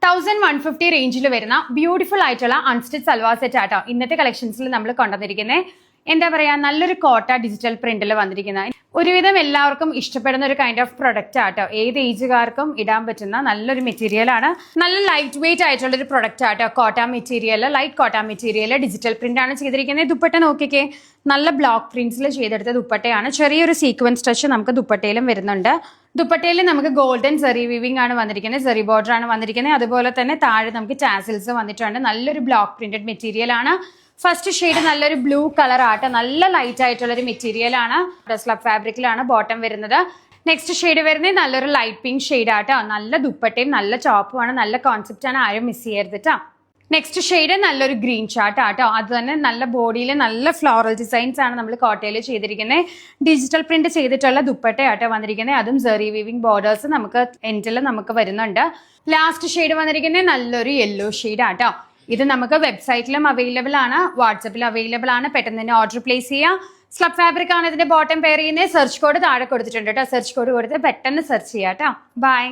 1150 റേഞ്ചിൽ വരുന്ന ബ്യൂട്ടിഫുൾ ആയിട്ടുള്ള അൺസ്റ്റിച്ച് സൽവാർ സെറ്റ് ആട്ടോ ഇന്നത്തെ കളക്ഷൻസിൽ നമ്മൾ കൊണ്ടുവന്നിരിക്കുന്നത്. എന്താ പറയാ, നല്ലൊരു കോട്ട ഡിജിറ്റൽ പ്രിന്റിൽ വന്നിരിക്കുന്ന ഒരുവിധം എല്ലാവർക്കും ഇഷ്ടപ്പെടുന്ന ഒരു കൈൻഡ് ഓഫ് പ്രൊഡക്റ്റ് ആട്ടോ. ഏത് ഏജുകാർക്കും ഇടാൻ പറ്റുന്ന നല്ലൊരു മെറ്റീരിയൽ ആണ്. നല്ല ലൈറ്റ് വെയിറ്റ് ആയിട്ടുള്ള ഒരു പ്രൊഡക്റ്റ് ആട്ടോ. കോട്ട മെറ്റീരിയൽ, ലൈറ്റ് കോട്ട മെറ്റീരിയൽ, ഡിജിറ്റൽ പ്രിന്റ് ആണ് ചെയ്തിരിക്കുന്നത്. ദുപ്പട്ട നോക്കിക്കേ, നല്ല ബ്ലോക്ക് പ്രിന്റ്സിൽ ചെയ്തെടുത്ത ദുപ്പട്ടയാണ്. ചെറിയൊരു സീക്വൻസ് ടച്ച് നമുക്ക് ദുപ്പട്ടയിലും വരുന്നുണ്ട്. ദുപ്പട്ടയിൽ നമുക്ക് ഗോൾഡൻ സെറി വീവിംഗ് ആണ് വന്നിരിക്കുന്നത്, സെറി ബോർഡർ ആണ് വന്നിരിക്കുന്നത്. അതുപോലെ തന്നെ താഴെ നമുക്ക് ടാസിൽസ് വന്നിട്ടുണ്ട്. നല്ലൊരു ബ്ലോക്ക് പ്രിന്റഡ് മെറ്റീരിയൽ ആണ്. ഫസ്റ്റ് ഷെയ്ഡ് നല്ലൊരു ബ്ലൂ കളർ ആട്ടോ, നല്ല ലൈറ്റ് ആയിട്ടുള്ള ഒരു മെറ്റീരിയൽ ആണ്. സ്ലബ് ഫാബ്രിക്കിലാണ് ബോട്ടം വരുന്നത്. നെക്സ്റ്റ് ഷെയ്ഡ് വരുന്നത് നല്ലൊരു ലൈറ്റ് പിങ്ക് ഷെയ്ഡ് ആട്ടോ. നല്ല ദുപ്പട്ടയും നല്ല ചോപ്പുമാണ്, നല്ല കോൺസെപ്റ്റ് ആണ്, ആരും മിസ് ചെയ്യരുത് ട്ടോ. നെക്സ്റ്റ് ഷെയ്ഡ് നല്ലൊരു ഗ്രീൻ ഷാർട്ട് ആട്ടോ. അത് തന്നെ നല്ല ബോഡിയിൽ നല്ല ഫ്ലോറൽ ഡിസൈൻസ് ആണ് നമ്മൾ കോട്ടയിൽ ചെയ്തിരിക്കുന്നത്. ഡിജിറ്റൽ പ്രിന്റ് ചെയ്തിട്ടുള്ള ദുപ്പട്ട ആട്ടോ വന്നിരിക്കുന്നത്. അതും സെറി വീവിംഗ് ബോർഡേഴ്സ് നമുക്ക് എൻഡിൽ നമുക്ക് വരുന്നുണ്ട്. ലാസ്റ്റ് ഷെയ്ഡ് വന്നിരിക്കുന്നത് നല്ലൊരു യെല്ലോ ഷെയ്ഡ് ആട്ടോ. ഇത് നമുക്ക് വെബ്സൈറ്റിലും അവൈലബിൾ ആണ്, വാട്സപ്പിൽ അവൈലബിൾ ആണ്. പെട്ടെന്ന് തന്നെ ഓർഡർ പ്ലേസ് ചെയ്യാം. സ്ലബ് ഫാബ്രിക് ആണ് ഇതിന്റെ ബോട്ടം പെയർ ചെയ്യുന്നത്. സെർച്ച് കോഡ് താഴെ കൊടുത്തിട്ടുണ്ട് കേട്ടോ. സെർച്ച് കോഡ് കൊടുത്ത് പെട്ടെന്ന് സെർച്ച് ചെയ്യാം കേട്ടോ. ബൈ.